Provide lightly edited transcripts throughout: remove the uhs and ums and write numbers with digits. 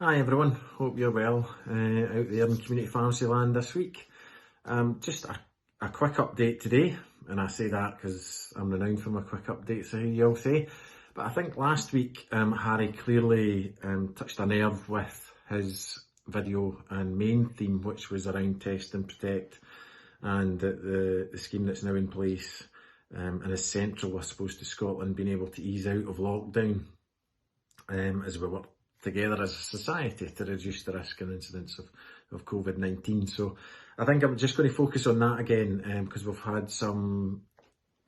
Hi everyone, hope you're well out there in community pharmacy land this week. Just a quick update today, and I say that because I'm renowned for my quick updates, you'll say. But I think last week Harry clearly touched a nerve with his video and main theme, which was around test and protect, and the scheme that's now in place and is central, I suppose, to Scotland being able to ease out of lockdown as we work together as a society to reduce the risk and incidence of COVID-19. So I think I'm just going to focus on that again because we've had some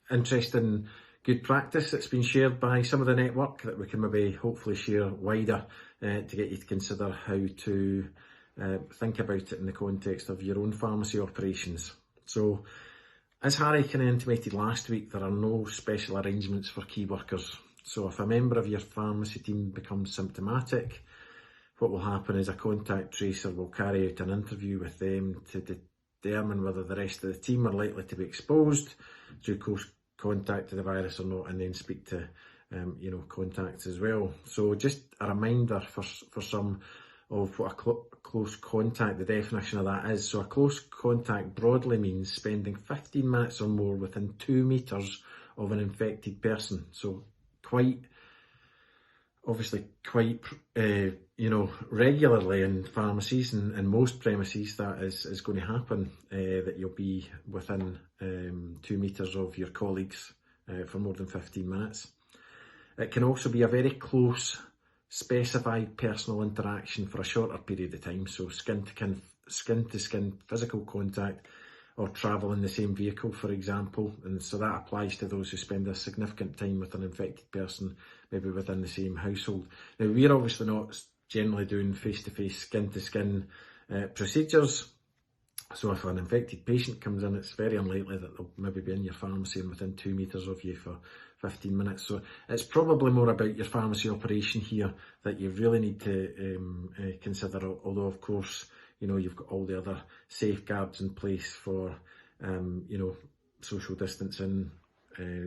interesting good practice that's been shared by some of the network that we can maybe hopefully share wider to get you to consider how to think about it in the context of your own pharmacy operations. So as Harry kind of intimated last week, there are no special arrangements for key workers. So if a member of your pharmacy team becomes symptomatic, what will happen is a contact tracer will carry out an interview with them to determine whether the rest of the team are likely to be exposed through close contact to the virus or not, and then speak to contacts as well. So just a reminder for some of what a close contact, the definition of that is. So a close contact broadly means spending 15 minutes or more within 2 metres of an infected person. So quite regularly in pharmacies and most premises that is going to happen, that you'll be within 2 metres of your colleagues for more than 15 minutes. It can also be a very close specified personal interaction for a shorter period of time, so skin to skin physical contact or travel in the same vehicle, for example, and so that applies to those who spend a significant time with an infected person, maybe within the same household. Now, we're obviously not generally doing face-to-face, skin-to-skin procedures, so if an infected patient comes in, it's very unlikely that they'll maybe be in your pharmacy and within 2 metres of you for 15 minutes. So it's probably more about your pharmacy operation here that you really need to consider, although of course you've got all the other safeguards in place for social distancing,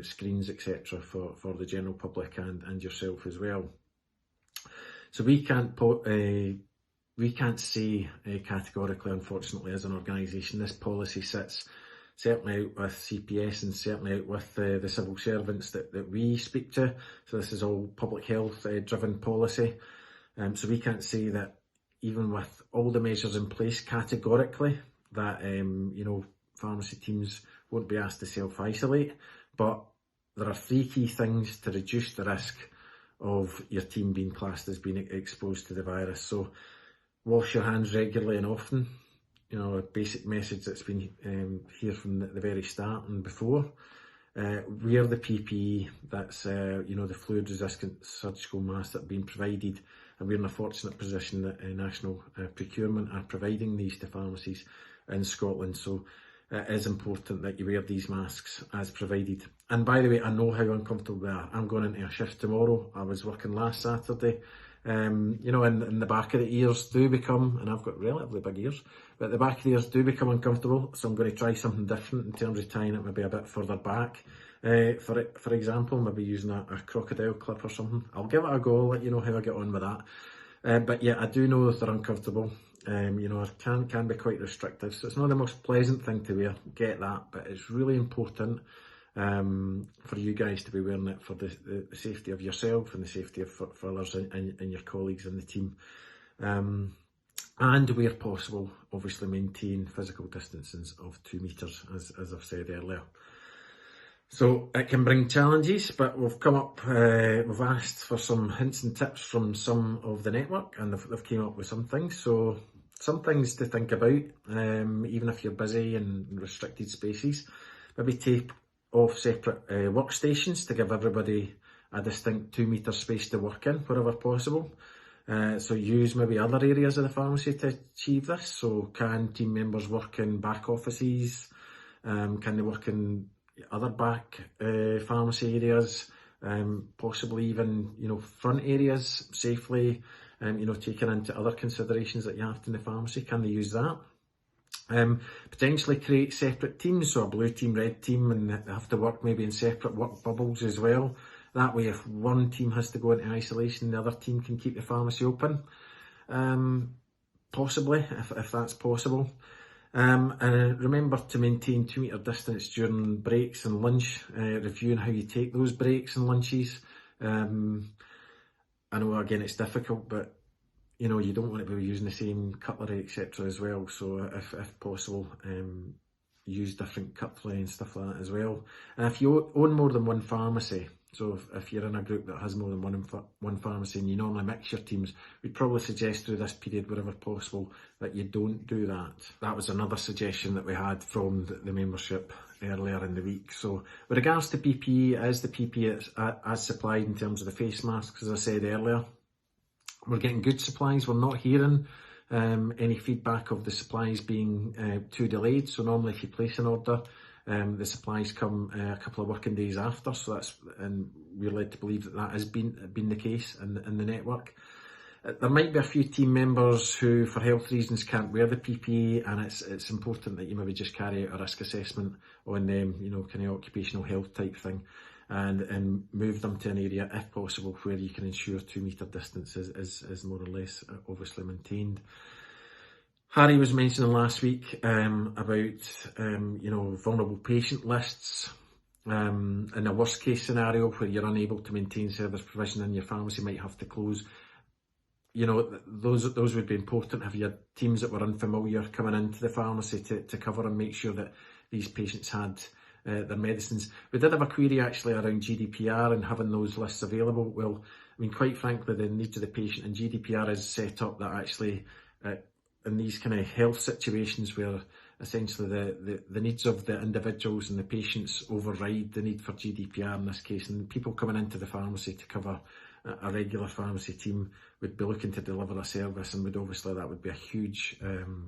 screens, etc. for the general public and yourself as well. So we can't say categorically, unfortunately, as an organisation, this policy sits certainly out with CPS and certainly out with the civil servants that we speak to. So this is all public health driven policy. So we can't say that even with all the measures in place categorically that pharmacy teams won't be asked to self-isolate, but there are 3 key things to reduce the risk of your team being classed as being exposed to the virus. So wash your hands regularly and often, a basic message that's been here from the very start and before. Wear the PPE, that's the fluid resistant surgical masks that have been provided, and we're in a fortunate position that National Procurement are providing these to pharmacies in Scotland. So it is important that you wear these masks as provided. And by the way, I know how uncomfortable they are. I'm going into a shift tomorrow. I was working last Saturday. And the back of the ears do become, and I've got relatively big ears, but the back of the ears do become uncomfortable. So I'm going to try something different in terms of tying it maybe a bit further back. For example, maybe using a crocodile clip or something. I'll give it a go, I'll let you know how I get on with that. But yeah, I do know that they're uncomfortable. It can be quite restrictive. So it's not the most pleasant thing to wear, get that, but it's really important for you guys to be wearing it for the safety of yourself and the safety of for others and your colleagues in the team. And where possible, obviously maintain physical distances of 2 metres, as I've said earlier. So it can bring challenges, but we've asked for some hints and tips from some of the network, and they've came up with some things. So some things to think about, even if you're busy in restricted spaces. Maybe take off separate workstations to give everybody a distinct 2 metre space to work in wherever possible. So use maybe other areas of the pharmacy to achieve this. So can team members work in back offices? Can they work in other back pharmacy areas? Possibly even front areas safely, taking into other considerations that you have to in the pharmacy. Can they use that? Potentially create separate teams, so a blue team, red team, and they have to work maybe in separate work bubbles as well. That way, if one team has to go into isolation, the other team can keep the pharmacy open. possibly, if that's possible. And remember to maintain 2 metre distance during breaks and lunch, reviewing how you take those breaks and lunches. I know again it's difficult, but you know, you don't want to be using the same cutlery, etc. as well. So if possible, use different cutlery and stuff like that as well. And if you own more than one pharmacy, so if you're in a group that has more than one pharmacy and you normally mix your teams, we'd probably suggest through this period, wherever possible, that you don't do that. That was another suggestion that we had from the membership earlier in the week. So with regards to PPE, as the PPE as supplied in terms of the face masks, as I said earlier, we're getting good supplies. We're not hearing any feedback of the supplies being too delayed. So normally if you place an order, the supplies come a couple of working days after. So and we're led to believe that has been the case in the network. There might be a few team members who, for health reasons, can't wear the PPE, and it's important that you maybe just carry out a risk assessment on them, you know, kind of occupational health type thing, and move them to an area, if possible, where you can ensure 2 metre distance is more or less obviously maintained. Harry was mentioning last week about you know, vulnerable patient lists. In a worst case scenario where you're unable to maintain service provision and your pharmacy might have to close, you know, those would be important. Have you had teams that were unfamiliar coming into the pharmacy to cover and make sure that these patients had their medicines? We did have a query actually around GDPR and having those lists available. Well, I mean, quite frankly, the needs of the patient, and GDPR is set up that actually in these kind of health situations where essentially the needs of the individuals and the patients override the need for GDPR in this case, and people coming into the pharmacy to cover a regular pharmacy team would be looking to deliver a service, and that would be a huge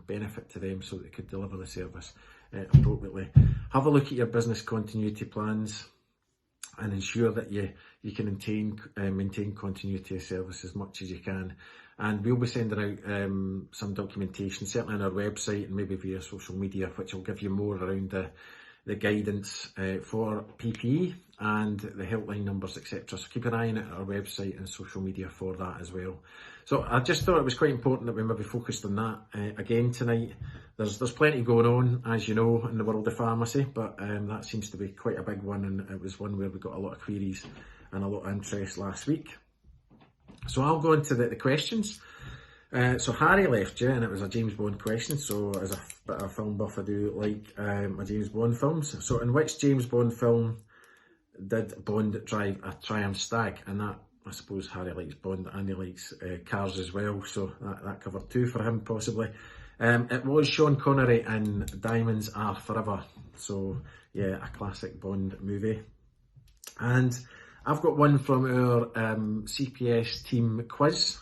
benefit to them, so that they could deliver the service appropriately. Have a look at your business continuity plans and ensure that you can maintain continuity of service as much as you can. And we'll be sending out some documentation, certainly on our website and maybe via social media, which will give you more around the guidance for PPE and the helpline numbers, etc. So keep an eye on it at our website and social media for that as well. So I just thought it was quite important that we maybe focused on that again tonight. There's plenty going on, as you know, in the world of pharmacy, but that seems to be quite a big one, and it was one where we got a lot of queries and a lot of interest last week. So I'll go into the questions. So Harry left you, and it was a James Bond question. So as a bit of a film buff, I do like my James Bond films. So in which James Bond film did Bond drive a Triumph Stag? And that, I suppose Harry likes Bond and he likes cars as well, so that covered two for him possibly. It was Sean Connery in Diamonds Are Forever. So yeah, a classic Bond movie. And I've got one from our CPS team quiz,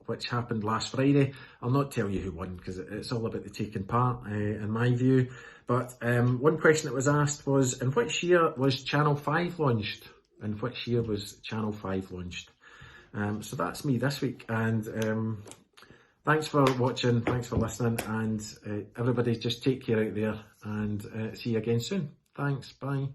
which happened last Friday. I'll not tell you who won because it's all about the taking part, in my view. But one question that was asked was, in which year was Channel 5 launched? In which year was Channel 5 launched? So that's me this week. And thanks for watching, thanks for listening. And everybody just take care out there, and see you again soon. Thanks, bye.